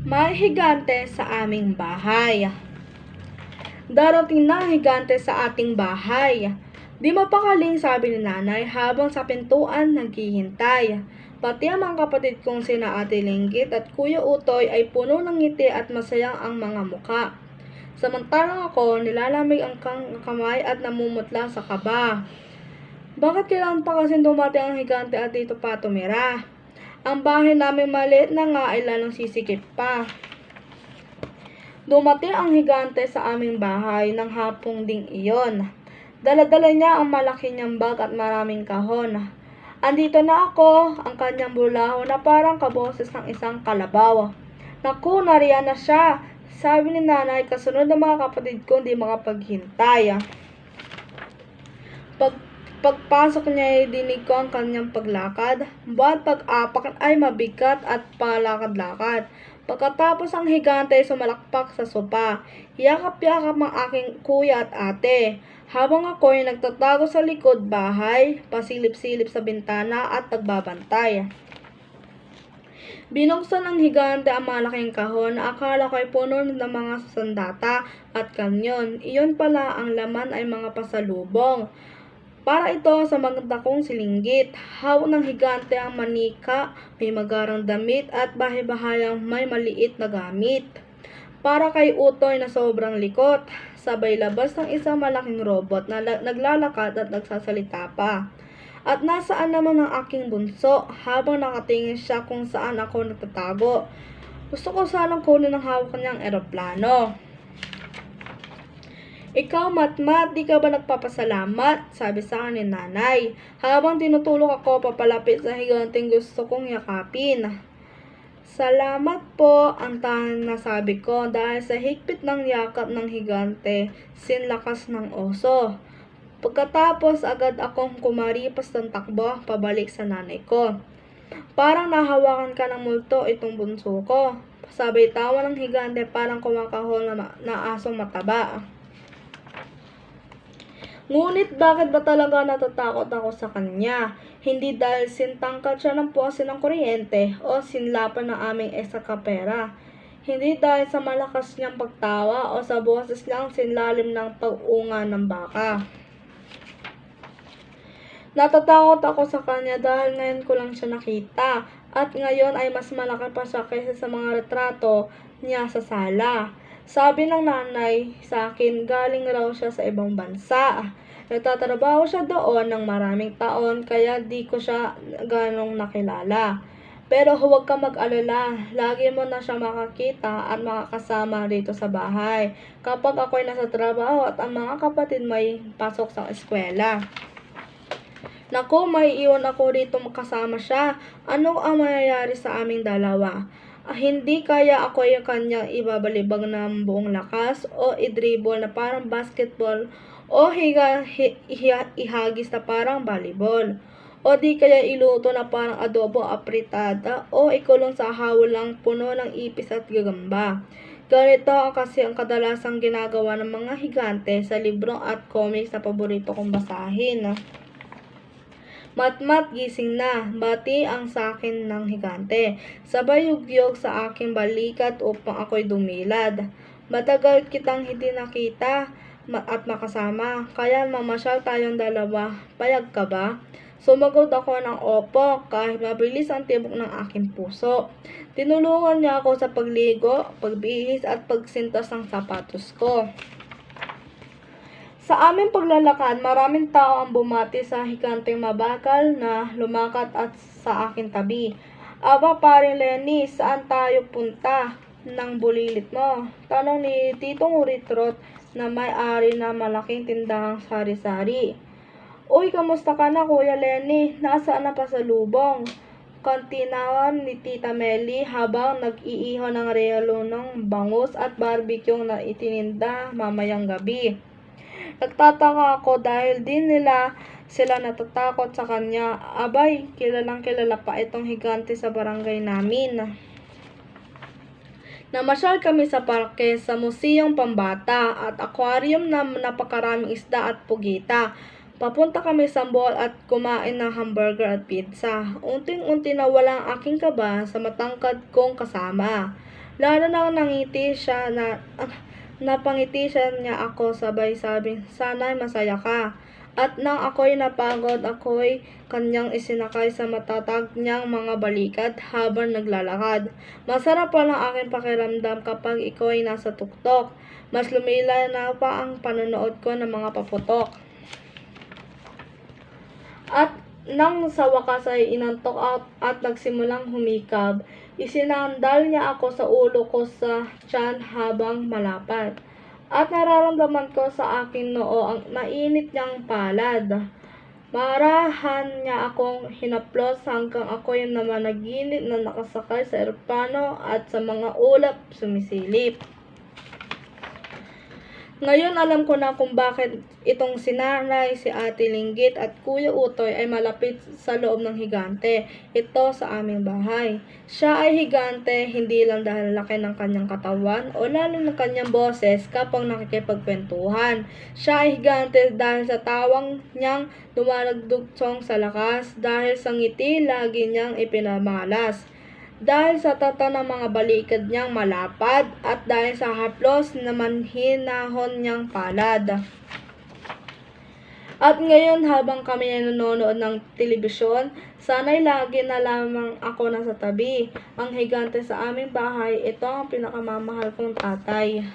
May higante sa aming bahay. Darating na ang higante sa ating bahay. Di mapakaling, sabi ni nanay habang sa pintuan naghihintay. Pati ang mga kapatid kong sina Ate Linggit at Kuya Utoy ay puno ng ngiti at masayang ang mga muka. Samantalang ako, nilalamig ang kamay at namumutla sa kaba. Bakit kailangan pa kasi dumating ang higante at dito pa tumira? Ang bahay namin maliit na nga ay lalong sisikip pa. Dumating ang higante sa aming bahay ng hapong ding iyon. Dala-dala niya ang malaki niyang bag at maraming kahon. Andito na ako, ang kanyang bulaho na parang kaboses ng isang kalabaw. Naku, nariyan na siya, sabi ni nanay kasunod ng mga kapatid ko hindi makapaghintay. Pagpasok niya ay dinig ko ang kanyang paglakad. Buwan pag-apak ay mabigat at palakad-lakad. Pagkatapos ang higante ay sumalakpak sa sopa. Yakap-yakap ang aking kuya at ate. Habang ako ay nagtatago sa likod bahay, pasilip-silip sa bintana at nagbabantay. Binuksan ng higante ang malaking kahon na akala ko ay puno ng mga sandata at kanyon. Iyon pala ang laman ay mga pasalubong. Para ito sa maganda kong silinggit. Hawak ng higante ang manika, may magarang damit at bahay-bahayang may maliit na gamit. Para kay Utoy na sobrang likot, sabay labas ng isang malaking robot na naglalakad at nagsasalita pa. At nasaan naman ang aking bunso habang nakatingin siya kung saan ako nagtatago. Gusto ko sanang kunin ang hawak niyang eroplano. Ikaw, Matmat, di ka ba nagpapasalamat? Sabi sa akin ni nanay. Habang tinutulok ako papalapit sa higanteng gusto kong yakapin. Salamat po, ang tanging nasabi ko dahil sa higpit ng yakap ng higante, sinlakas ng oso. Pagkatapos agad akong kumaripas ng takbo pabalik sa nanay ko. Parang nahawakan ka ng multo itong bunso ko. Sabay tawa ng higante parang kumakahol na asong mataba. Ngunit bakit ba talaga natatakot ako sa kanya? Hindi dahil sintangkad siya ng pose ng kuryente o sinlapan ng aming eskapera. Hindi dahil sa malakas niyang pagtawa o sa boses niyang sinlalim ng pag-unga ng baka. Natatakot ako sa kanya dahil ngayon ko lang siya nakita at ngayon ay mas malaki pa siya kaysa sa mga retrato niya sa sala. Sabi ng nanay sa akin, galing raw siya sa ibang bansa. Nagtatrabaho siya doon ng maraming taon kaya di ko siya ganong nakilala. Pero huwag ka mag-alala, lagi mo na siya makakita at makakasama dito sa bahay kapag ako'y nasa trabaho at ang mga kapatid may pasok sa eskwela. Naku, may iwan ako dito makasama siya. Ano ang mangyayari sa aming dalawa? Hindi kaya ako yung kanyang ibabalibag ng buong lakas o i-dribble na parang basketball o ihagis na parang volleyball. O di kaya iluto na parang adobo apritada o ikulong sa hawalang puno ng ipis at gagamba. Ganito kasi ang kadalasang ginagawa ng mga higante sa libro at comics na paborito kong basahin. Matmat, gising na, bati ang sakin ng higante. Sabay yugyog sa aking balikat upang ako'y dumilad. Matagal kitang hindi nakita at makasama, kaya mamasyal tayong dalawa. Payag ka ba? Sumagot ako ng opo kahit mabilis ang tibok ng aking puso. Tinulungan niya ako sa pagligo, pagbihis at pagsintas ng sapatos ko. Sa aming paglalakad, maraming tao ang bumati sa higanteng mabagal na lumakad at sa aking tabi. Aba, paring Lenny, saan tayo punta ng bulilit mo? Tanong ni Titong Uritrot na may-ari na malaking tindahang sari-sari. Uy, kamusta ka na, Kuya Lenny? Nasaan na pasalubong? Kantinawan ni Tita Melly habang nag-iihaw ng relo ng bangus at barbecue na itininda mamayang gabi. Nagtataka ako dahil din sila natatakot sa kanya. Abay, kilalang kilala pa itong higante sa barangay namin. Namasyal kami sa parke sa Museong Pambata at aquarium na napakaraming isda at pugita. Papunta kami sa mall at kumain ng hamburger at pizza. Unting-unti nawala ang aking kaba sa matangkad kong kasama. Lalo na napangiti siya niya ako sabay sabing, "Sana'y masaya ka." At nang ako'y napagod, ako'y kanyang isinakay sa matatag niyang mga balikat habang naglalakad. Masarap pa ang aking pakiramdam kapag ikaw ay nasa tuktok. Mas lumila na pa ang panonood ko ng mga paputok. At nang sa wakas ay inantok at nagsimulang humikab, isinandal niya ako sa ulo ko sa tiyan habang malapad. At nararamdaman ko sa aking noo ang mainit niyang palad. Marahan niya akong hinaplos hanggang ako'y namanaginip na nakasakay sa eroplano at sa mga ulap sumisilip. Ngayon alam ko na kung bakit itong si Nanay, si Ate Linggit at Kuya Utoy ay malapit sa loob ng higante. Ito sa aming bahay. Siya ay higante hindi lang dahil laki ng kanyang katawan o lalo ng kanyang boses kapag nakikipagkwentuhan. Siya ay higante dahil sa tawang niyang dumaragdugtong sa lakas, dahil sa ngiti lagi niyang ipinamalas, dahil sa tata ng mga balikat niyang malapad, at dahil sa haplos na manhinahon niyang palad. At ngayon habang kami ay nanonood ng telebisyon, sana'y lagi na lamang ako nasa tabi. Ang higante sa aming bahay, ito ang pinakamamahal kong tatay.